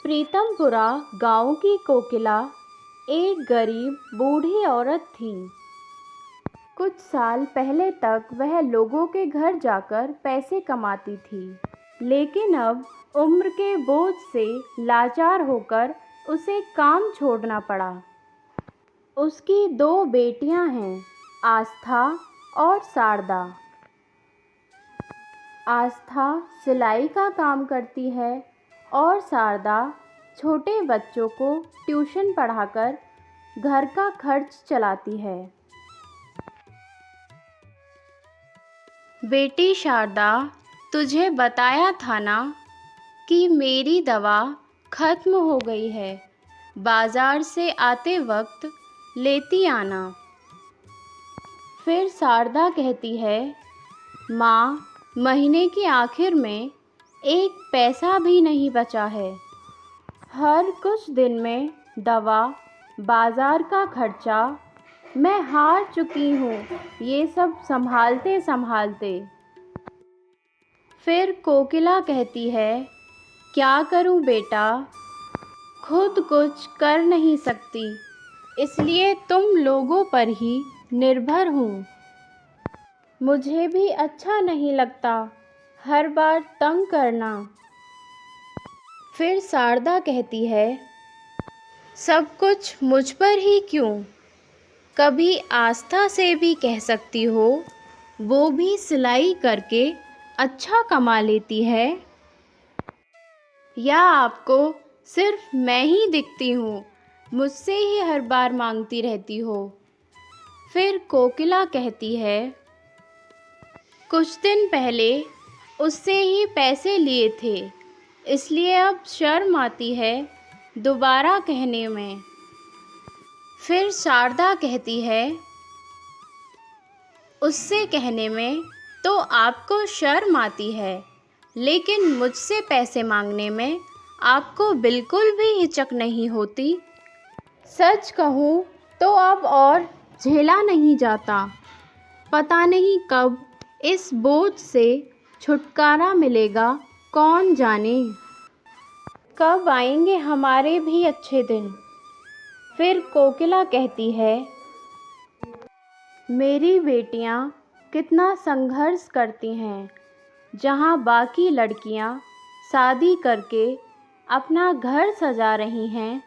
प्रीतमपुरा गांव की कोकिला एक गरीब बूढ़ी औरत थी। कुछ साल पहले तक वह लोगों के घर जाकर पैसे कमाती थी, लेकिन अब उम्र के बोझ से लाचार होकर उसे काम छोड़ना पड़ा। उसकी 2 बेटियां हैं, आस्था और शारदा। आस्था सिलाई का काम करती है और शारदा छोटे बच्चों को ट्यूशन पढ़ाकर घर का खर्च चलाती है। बेटी शारदा, तुझे बताया था ना कि मेरी दवा खत्म हो गई है, बाजार से आते वक्त लेती आना। फिर शारदा कहती है, माँ, महीने की आखिर में 1 पैसा भी नहीं बचा है। हर कुछ दिन में दवा, बाजार का खर्चा, मैं हार चुकी हूँ ये सब संभालते संभालते। फिर कोकिला कहती है, क्या करूँ बेटा, खुद कुछ कर नहीं सकती, इसलिए तुम लोगों पर ही निर्भर हूँ। मुझे भी अच्छा नहीं लगता हर बार तंग करना। फिर शारदा कहती है, सब कुछ मुझ पर ही क्यों, कभी आस्था से भी कह सकती हो, वो भी सिलाई करके अच्छा कमा लेती है। या आपको सिर्फ मैं ही दिखती हूँ, मुझसे ही हर बार मांगती रहती हो। फिर कोकिला कहती है, कुछ दिन पहले उससे ही पैसे लिए थे, इसलिए अब शर्म आती है दोबारा कहने में। फिर शारदा कहती है, उससे कहने में तो आपको शर्म आती है, लेकिन मुझसे पैसे मांगने में आपको बिल्कुल भी हिचक नहीं होती। सच कहूँ तो अब और झेला नहीं जाता। पता नहीं कब इस बोझ से छुटकारा मिलेगा, कौन जाने। कब आएंगे हमारे भी अच्छे दिन। फिर कोकिला कहती है, मेरी बेटियां कितना संघर्ष करती हैं। जहां बाकी लड़कियां शादी करके अपना घर सजा रही हैं,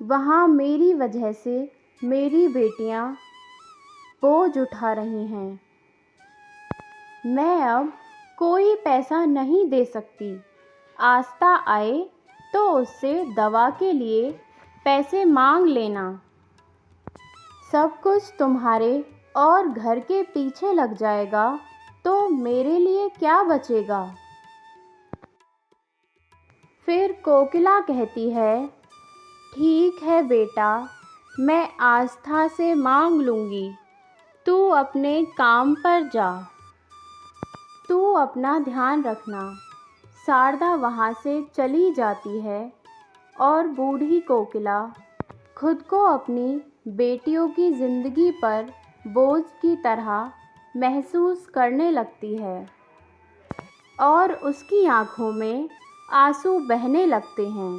वहां मेरी वजह से मेरी बेटियां बोझ उठा रही हैं। मैं अब कोई पैसा नहीं दे सकती। आस्था आए तो उससे दवा के लिए पैसे मांग लेना। सब कुछ तुम्हारे और घर के पीछे लग जाएगा तो मेरे लिए क्या बचेगा। फिर कोकिला कहती है, ठीक है बेटा, मैं आस्था से मांग लूँगी, तू अपने काम पर जा, तू अपना ध्यान रखना। शारदा वहाँ से चली जाती है और बूढ़ी कोकिला खुद को अपनी बेटियों की ज़िंदगी पर बोझ की तरह महसूस करने लगती है और उसकी आँखों में आंसू बहने लगते हैं।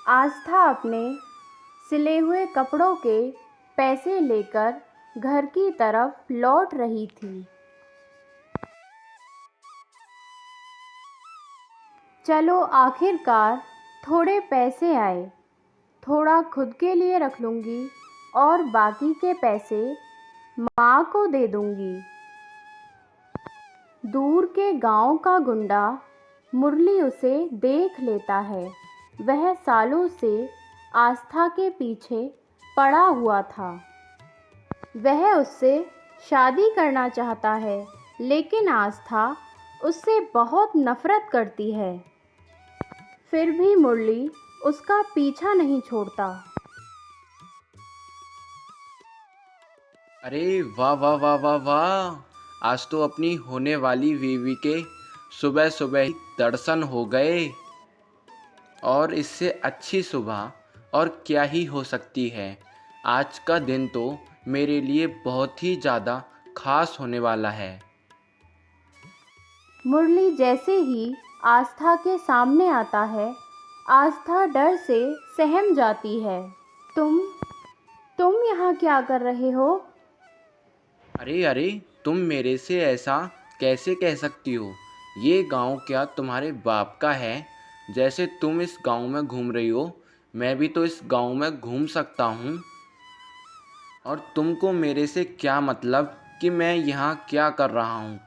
आस्था अपने सिले हुए कपड़ों के पैसे लेकर घर की तरफ लौट रही थी। चलो, आखिरकार थोड़े पैसे आए, थोड़ा खुद के लिए रख लूँगी और बाकी के पैसे माँ को दे दूँगी। दूर के गांव का गुंडा मुरली उसे देख लेता है। वह सालों से आस्था के पीछे पड़ा हुआ था। वह उससे शादी करना चाहता है, लेकिन आस्था उससे बहुत नफरत करती है। फिर भी मुरली उसका पीछा नहीं छोड़ता। अरे वाह वाह वाह वाह वाह, आज तो अपनी होने वाली बीवी के सुबह सुबह ही दर्शन हो गए। और इससे अच्छी सुबह और क्या ही हो सकती है। आज का दिन तो मेरे लिए बहुत ही ज़्यादा खास होने वाला है। मुरली जैसे ही आस्था के सामने आता है, आस्था डर से सहम जाती है। तुम यहाँ क्या कर रहे हो? अरे अरे, तुम मेरे से ऐसा कैसे कह सकती हो? ये गांव क्या तुम्हारे बाप का है? जैसे तुम इस गांव में घूम रही हो, मैं भी तो इस गांव में घूम सकता हूँ। और तुमको मेरे से क्या मतलब कि मैं यहाँ क्या कर रहा हूँ?